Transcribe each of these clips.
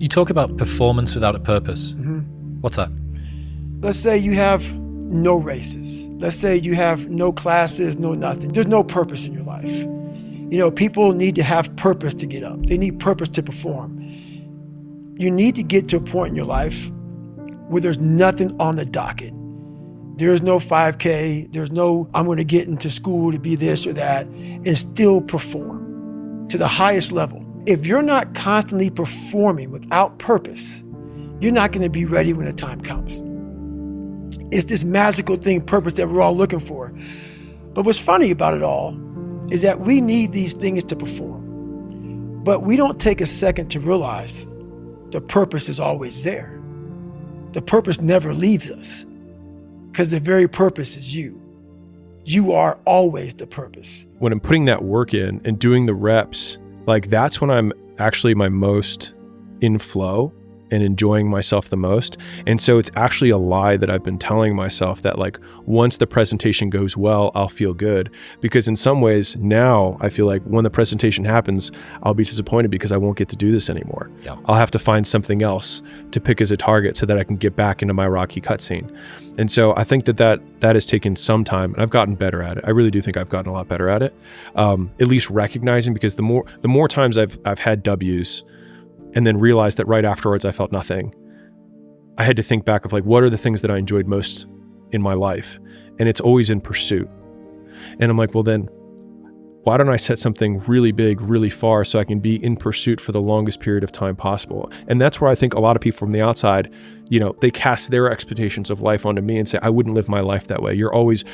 You talk about performance without a purpose. What's that? Let's say you have no races. Let's say you have no classes, no nothing. There's no purpose in your life. You know, people need to have purpose to get up. They need purpose to perform. You need to get to a point in your life where there's nothing on the docket. There's no 5K. There's no, I'm going to get into school to be this or that and still perform to the highest level. If you're not constantly performing without purpose, you're not going to be ready when the time comes. It's this magical thing, purpose, that we're all looking for. But what's funny about it all is that we need these things to perform. But we don't take a second to realize the purpose is always there. The purpose never leaves us because the very purpose is you. You are always the purpose. When I'm putting that work in and doing the reps, like that's when I'm actually my most in flow and enjoying myself the most. And so it's actually a lie that I've been telling myself that like once the presentation goes well, I'll feel good. Because in some ways now I feel like when the presentation happens, I'll be disappointed because I won't get to do this anymore. Yeah. I'll have to find something else to pick as a target so that I can get back into my Rocky cutscene. And so I think that has taken some time, and I've gotten better at it. I really do think I've gotten a lot better at it. At least recognizing, because the more times I've had W's and then realized that right afterwards I felt nothing, I had to think back of like, what are the things that I enjoyed most in my life? And it's always in pursuit. And I'm like, well then, why don't I set something really big, really far, so I can be in pursuit for the longest period of time possible? And that's where I think a lot of people from the outside, you know, they cast their expectations of life onto me and say, I wouldn't live my life that way. You're always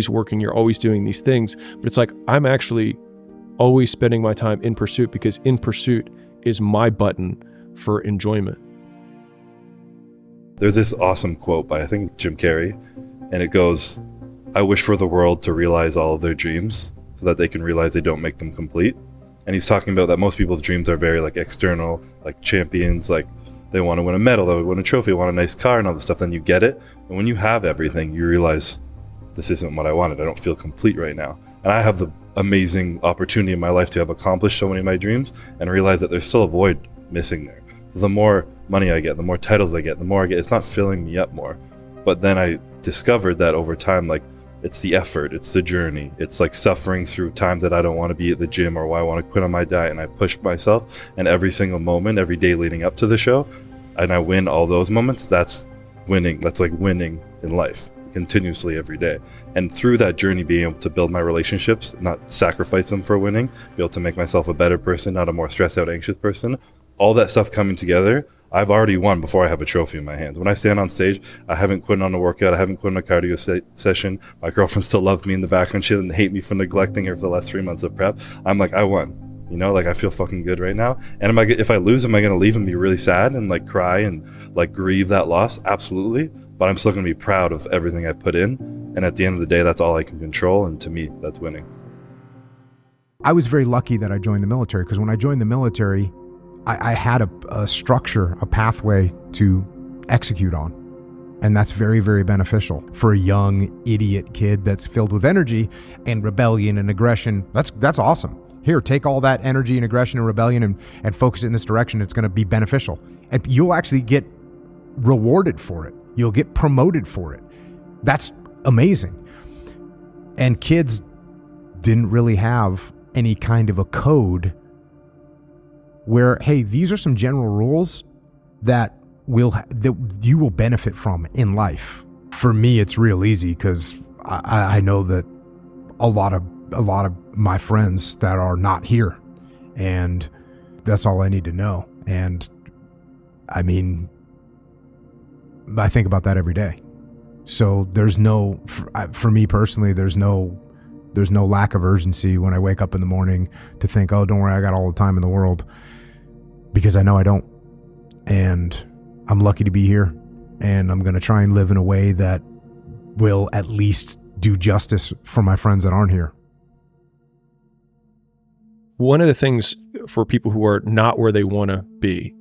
working, you're always doing these things. But it's like, I'm actually always spending my time in pursuit, because in pursuit is my button for enjoyment. There's this awesome quote by, I think, Jim Carrey, and it goes, I wish for the world to realize all of their dreams so that they can realize they don't make them complete. And he's talking about that most people's dreams are very like external, like champions, like they want to win a medal, they win a trophy, want a nice car and all this stuff. Then you get it. And when you have everything, you realize this isn't what I wanted. I don't feel complete right now. And I have the amazing opportunity in my life to have accomplished so many of my dreams and realize that there's still a void missing there. So the more money I get, the more titles I get, the more I get, it's not filling me up more. But then I discovered that over time, like, it's the effort, it's the journey. It's like suffering through times that I don't want to be at the gym or why I want to quit on my diet, and I push myself, and every single moment, every day leading up to the show, and I win all those moments. That's winning. That's like winning in life continuously every day. And through that journey, being able to build my relationships, not sacrifice them for winning, be able to make myself a better person, not a more stressed out, anxious person, all that stuff coming together, I've already won before I have a trophy in my hands. When I stand on stage, I haven't quit on a workout, I haven't quit on a cardio session. My girlfriend still loves me in the background. She doesn't hate me for neglecting her for the last 3 months of prep. I'm like, I won. You know, like I feel fucking good right now. And if I lose, am I going to leave and be really sad and like cry and like grieve that loss? Absolutely. But I'm still going to be proud of everything I put in. And at the end of the day, that's all I can control. And to me, that's winning. I was very lucky that I joined the military, because when I joined the military, I had a structure, a pathway to execute on. And that's very, very beneficial for a young idiot kid that's filled with energy and rebellion and aggression. That's awesome. Here, take all that energy and aggression and rebellion and focus it in this direction. It's going to be beneficial. And you'll actually get rewarded for it. You'll get promoted for it. That's amazing. And kids didn't really have any kind of a code where, hey, these are some general rules that you will benefit from in life. For me, it's real easy, because I know that a lot of my friends that are not here, and that's all I need to know. And I mean, I think about that every day. So there's no, for me personally, there's no lack of urgency when I wake up in the morning to think, oh, don't worry, I got all the time in the world, because I know I don't. And I'm lucky to be here, and I'm going to try and live in a way that will at least do justice for my friends that aren't here. One of the things for people who are not where they want to be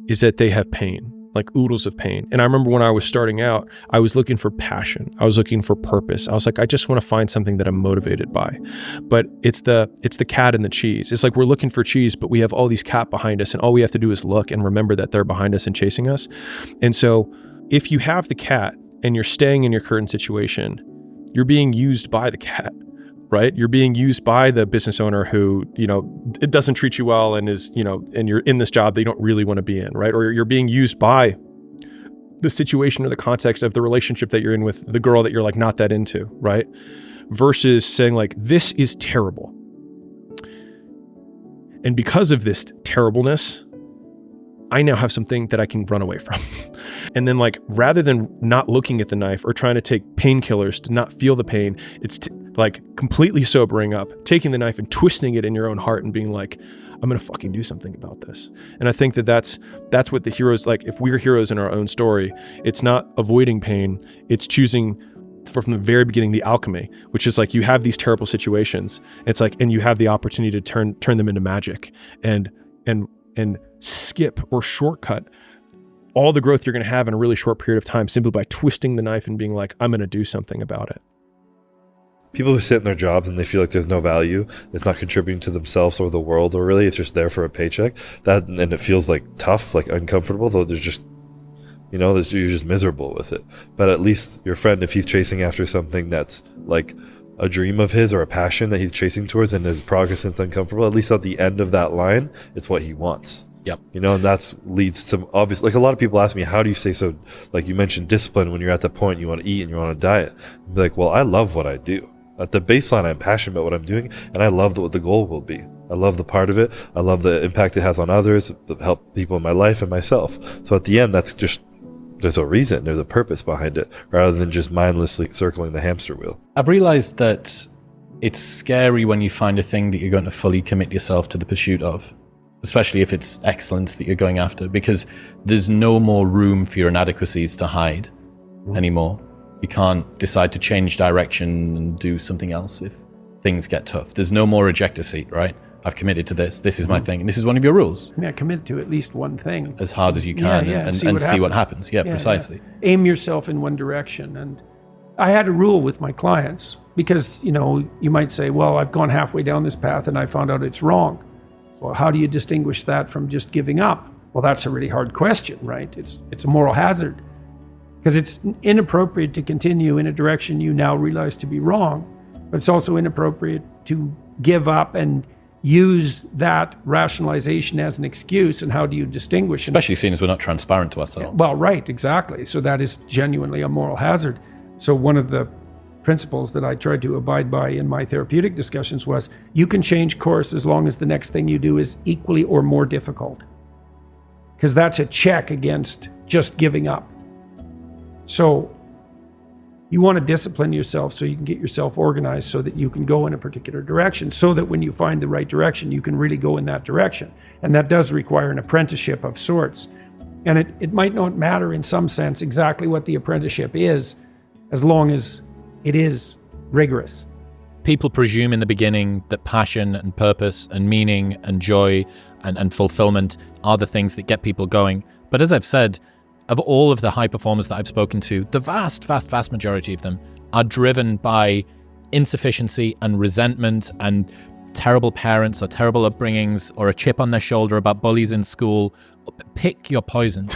is that they have pain. like oodles of pain. And I remember when I was starting out, I was looking for passion. I was looking for purpose. I was like, I just want to find something that I'm motivated by. But it's the cat and the cheese. It's like we're looking for cheese, but we have all these cat behind us, and all we have to do is look and remember that they're behind us and chasing us. And so if you have the cat and you're staying in your current situation, you're being used by the cat, right? You're being used by the business owner who, it doesn't treat you well and is, and you're in this job that you don't really want to be in, right? Or you're being used by the situation or the context of the relationship that you're in with the girl that you're like not that into, right? Versus saying like, this is terrible. And because of this terribleness, I now have something that I can run away from. And then like, rather than not looking at the knife or trying to take painkillers to not feel the pain, it's like completely sobering up, taking the knife and twisting it in your own heart and being like, I'm going to fucking do something about this. And I think that that's what the heroes, like if we're heroes in our own story, it's not avoiding pain, it's choosing from the very beginning, the alchemy, which is like, you have these terrible situations. It's like, and you have the opportunity to turn them into magic and skip or shortcut all the growth you're going to have in a really short period of time simply by twisting the knife and being like, I'm going to do something about it. People who sit in their jobs and they feel like there's no value, it's not contributing to themselves or the world, or really it's just there for a paycheck, and it feels like tough, like uncomfortable, though there's just, you're just miserable with it. But at least your friend, if he's chasing after something that's like a dream of his or a passion that he's chasing towards and his progress is uncomfortable, at least at the end of that line, it's what he wants. Yep. And that's leads to obvious, like a lot of people ask me, how do you stay so, like you mentioned discipline when you're at the point you want to eat and you're on a diet? I'd be like, well, I love what I do. At the baseline, I'm passionate about what I'm doing, and I love what the goal will be. I love the part of it. I love the impact it has on others, help people in my life and myself. So at the end, that's just, there's a reason, there's a purpose behind it, rather than just mindlessly circling the hamster wheel. I've realized that it's scary when you find a thing that you're going to fully commit yourself to the pursuit of, especially if it's excellence that you're going after, because there's no more room for your inadequacies to hide anymore. You can't decide to change direction and do something else if things get tough. There's no more ejector seat, right? I've committed to this. This is my thing. And this is one of your rules. Yeah, commit to at least one thing. As hard as you can and see what happens. Yeah, precisely. Yeah. Aim yourself in one direction. And I had a rule with my clients because, you might say, well, I've gone halfway down this path and I found out it's wrong. Well, how do you distinguish that from just giving up? Well, that's a really hard question, right? It's a moral hazard. Because it's inappropriate to continue in a direction you now realize to be wrong, but it's also inappropriate to give up and use that rationalization as an excuse. And how do you distinguish? Especially seeing as we're not transparent to ourselves. Well, right, exactly. So that is genuinely a moral hazard. So one of the principles that I tried to abide by in my therapeutic discussions was, you can change course as long as the next thing you do is equally or more difficult. Because that's a check against just giving up. So you want to discipline yourself so you can get yourself organized so that you can go in a particular direction, so that when you find the right direction, you can really go in that direction. And that does require an apprenticeship of sorts. And it might not matter in some sense exactly what the apprenticeship is, as long as it is rigorous. People presume in the beginning that passion and purpose and meaning and joy and fulfillment are the things that get people going. But as I've said, of all of the high performers that I've spoken to, the vast majority of them are driven by insufficiency and resentment and terrible parents or terrible upbringings or a chip on their shoulder about bullies in school. Pick your poison.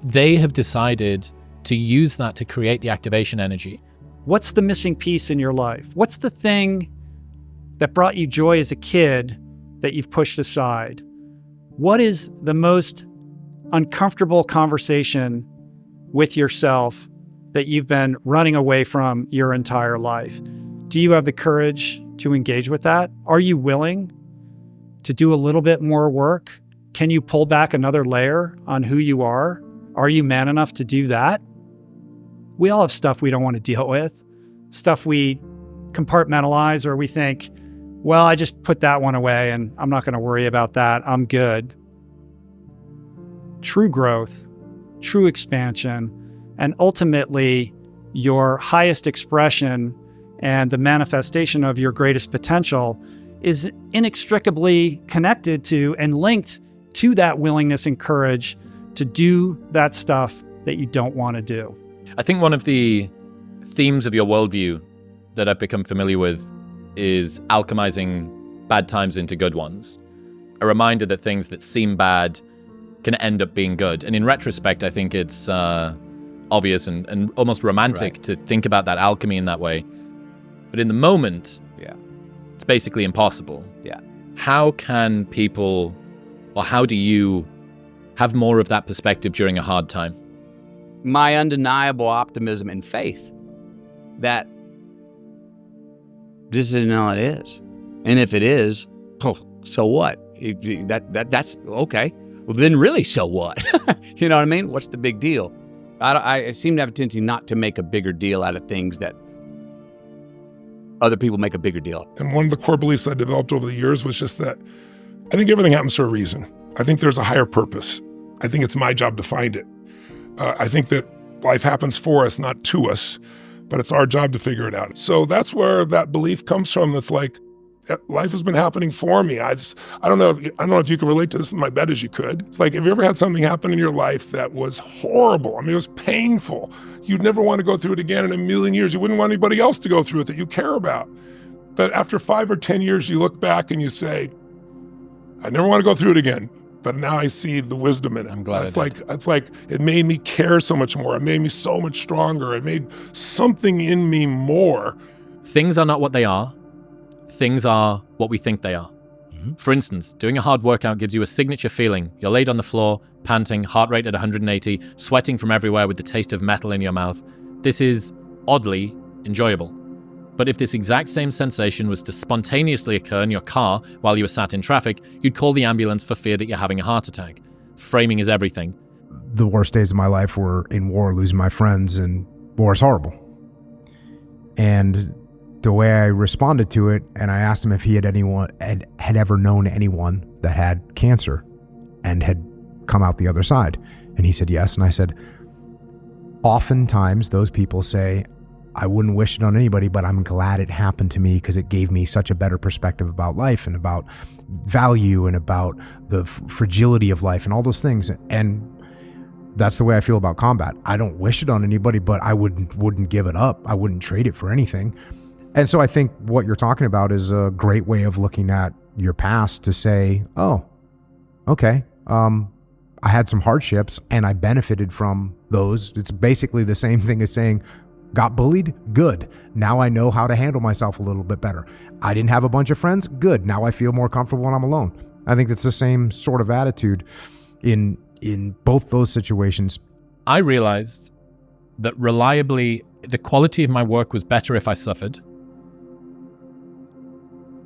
They have decided to use that to create the activation energy. What's the missing piece in your life? What's the thing that brought you joy as a kid that you've pushed aside? What is the most uncomfortable conversation with yourself that you've been running away from your entire life? Do you have the courage to engage with that? Are you willing to do a little bit more work? Can you pull back another layer on who you are? Are you man enough to do that? We all have stuff we don't want to deal with, stuff we compartmentalize, or we think, well, I just put that one away and I'm not going to worry about that. I'm good. True growth, true expansion, and ultimately your highest expression and the manifestation of your greatest potential is inextricably connected to and linked to that willingness and courage to do that stuff that you don't want to do. I think one of the themes of your worldview that I've become familiar with is alchemizing bad times into good ones. A reminder that things that seem bad can end up being good. And in retrospect, I think it's obvious and almost romantic to think about that alchemy in that way. But in the moment, it's basically impossible. How can people, or how do you have more of that perspective during a hard time? My undeniable optimism and faith that this isn't all it is. And if it is, so what? That's okay. Well, then really, so what? You know what I mean? What's the big deal? I seem to have a tendency not to make a bigger deal out of things that other people make a bigger deal. And one of the core beliefs I developed over the years was just that I think everything happens for a reason. I think there's a higher purpose. I think it's my job to find it. I think that life happens for us, not to us, but it's our job to figure it out. So that's where that belief comes from. That's like, life has been happening for me. I don't know if you can relate to this. My bet is you could. It's like, have you ever had something happen in your life that was horrible? I mean, it was painful. You'd never want to go through it again in a million years. You wouldn't want anybody else to go through it that you care about. But after 5 or 10 years, you look back and you say, I never want to go through it again. But now I see the wisdom in it. I'm glad it's like it made me care so much more. It made me so much stronger. It made something in me more. Things are not what they are. Things are what we think they are. For instance, doing a hard workout gives you a signature feeling. You're laid on the floor, panting, heart rate at 180, sweating from everywhere with the taste of metal in your mouth. This is oddly enjoyable. But if this exact same sensation was to spontaneously occur in your car while you were sat in traffic, you'd call the ambulance for fear that you're having a heart attack. Framing is everything. The worst days of my life were in war, losing my friends, and war is horrible. And the way I responded to it, and I asked him if he had ever known anyone that had cancer and had come out the other side. And he said yes. And I said, oftentimes those people say, I wouldn't wish it on anybody, but I'm glad it happened to me because it gave me such a better perspective about life and about value and about the fragility of life and all those things. And that's the way I feel about combat. I don't wish it on anybody, but I wouldn't give it up. I wouldn't trade it for anything. And so I think what you're talking about is a great way of looking at your past to say, oh, okay, I had some hardships and I benefited from those. It's basically the same thing as saying, got bullied? Good. Now I know how to handle myself a little bit better. I didn't have a bunch of friends? Good. Now I feel more comfortable when I'm alone. I think it's the same sort of attitude in both those situations. I realized that reliably, the quality of my work was better if I suffered.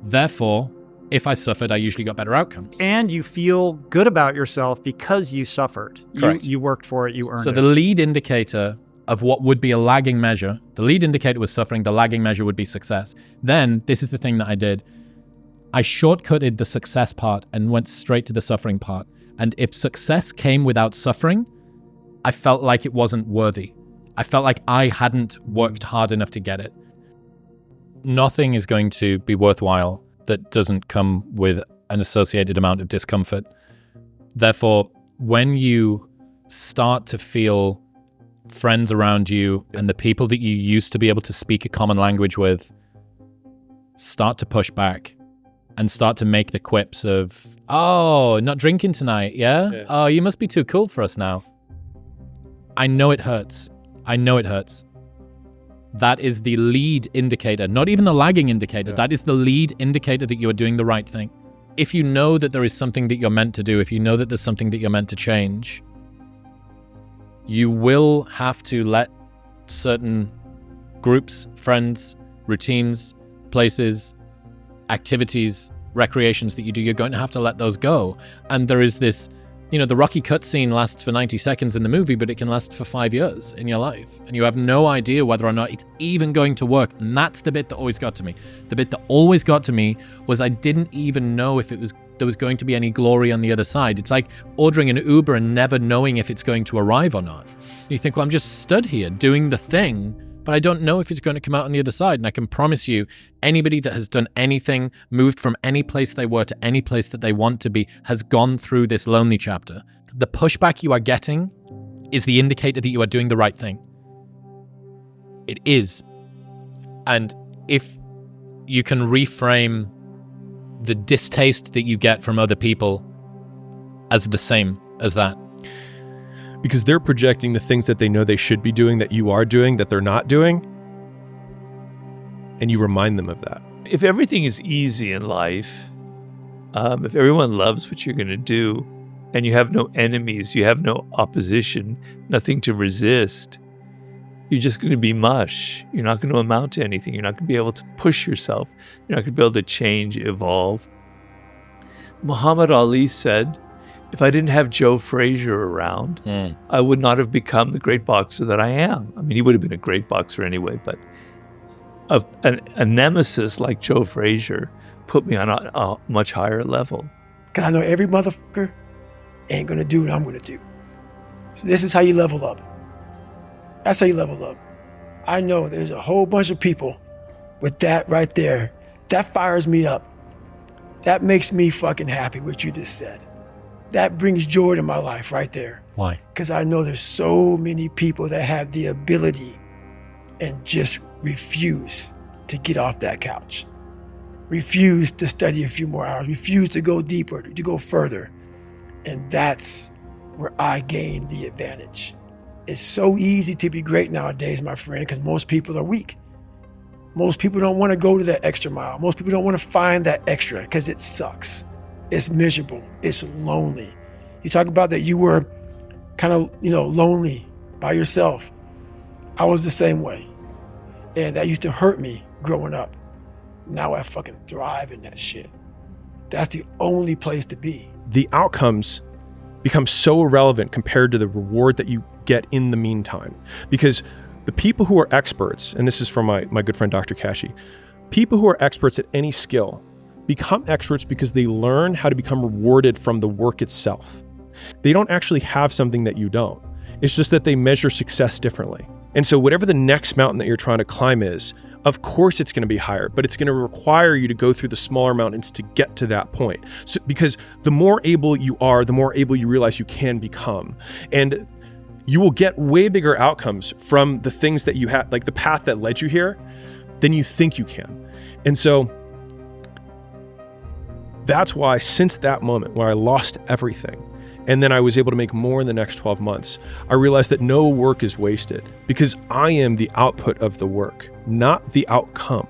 Therefore, if I suffered, I usually got better outcomes. And you feel good about yourself because you suffered. Correct. You worked for it, you earned it. So the lead indicator of what would be a lagging measure, the lead indicator was suffering, the lagging measure would be success. Then, this is the thing that I did. I shortcutted the success part and went straight to the suffering part. And if success came without suffering, I felt like it wasn't worthy. I felt like I hadn't worked hard enough to get it. Nothing is going to be worthwhile that doesn't come with an associated amount of discomfort. Therefore, when you start to feel friends around you and the people that you used to be able to speak a common language with start to push back and start to make the quips of, oh, not drinking tonight, yeah? Oh, you must be too cool for us now. I know it hurts. I know it hurts. That is the lead indicator, not even the lagging indicator. That is the lead indicator that you are doing the right thing. If you know that there is something that you're meant to do, if you know that there's something that you're meant to change, you will have to let certain groups, friends, routines, places, activities, recreations that you do, you're going to have to let those go. And there is this, the Rocky cutscene lasts for 90 seconds in the movie, but it can last for 5 years in your life. And you have no idea whether or not it's even going to work. And that's the bit that always got to me. The bit that always got to me was I didn't even know if there was going to be any glory on the other side. It's like ordering an Uber and never knowing if it's going to arrive or not. And you think, well, I'm just stood here doing the thing but I don't know if it's going to come out on the other side. And I can promise you, anybody that has done anything, moved from any place they were to any place that they want to be, has gone through this lonely chapter. The pushback you are getting is the indicator that you are doing the right thing. It is. And if you can reframe the distaste that you get from other people as the same as that. Because they're projecting the things that they know they should be doing that you are doing that they're not doing. And you remind them of that. If everything is easy in life, if everyone loves what you're going to do, and you have no enemies, you have no opposition, nothing to resist, you're just going to be mush. You're not going to amount to anything. You're not going to be able to push yourself. You're not going to be able to change, evolve. Muhammad Ali said, if I didn't have Joe Frazier around, I would not have become the great boxer that I am. I mean, he would have been a great boxer anyway, but a nemesis like Joe Frazier put me on a much higher level. Because I know every motherfucker ain't going to do what I'm going to do. So this is how you level up. That's how you level up. I know there's a whole bunch of people with that right there. That fires me up. That makes me fucking happy, what you just said. That brings joy to my life right there. Why? Because I know there's so many people that have the ability and just refuse to get off that couch. Refuse to study a few more hours. Refuse to go deeper, to go further. And that's where I gain the advantage. It's so easy to be great nowadays, my friend, because most people are weak. Most people don't want to go to that extra mile. Most people don't want to find that extra because it sucks. It's miserable. It's lonely. You talk about that you were kind of, lonely by yourself. I was the same way. And that used to hurt me growing up. Now I fucking thrive in that shit. That's the only place to be. The outcomes become so irrelevant compared to the reward that you get in the meantime. Because the people who are experts, and this is from my good friend Dr. Kashi, people who are experts at any skill become experts because they learn how to become rewarded from the work itself. They don't actually have something that you don't. It's just that they measure success differently. And so whatever the next mountain that you're trying to climb is, of course it's going to be higher, but it's going to require you to go through the smaller mountains to get to that point. So, because the more able you are, the more able you realize you can become. And you will get way bigger outcomes from the things that you have, like the path that led you here, than you think you can. And so that's why since that moment where I lost everything, and then I was able to make more in the next 12 months, I realized that no work is wasted because I am the output of the work, not the outcome.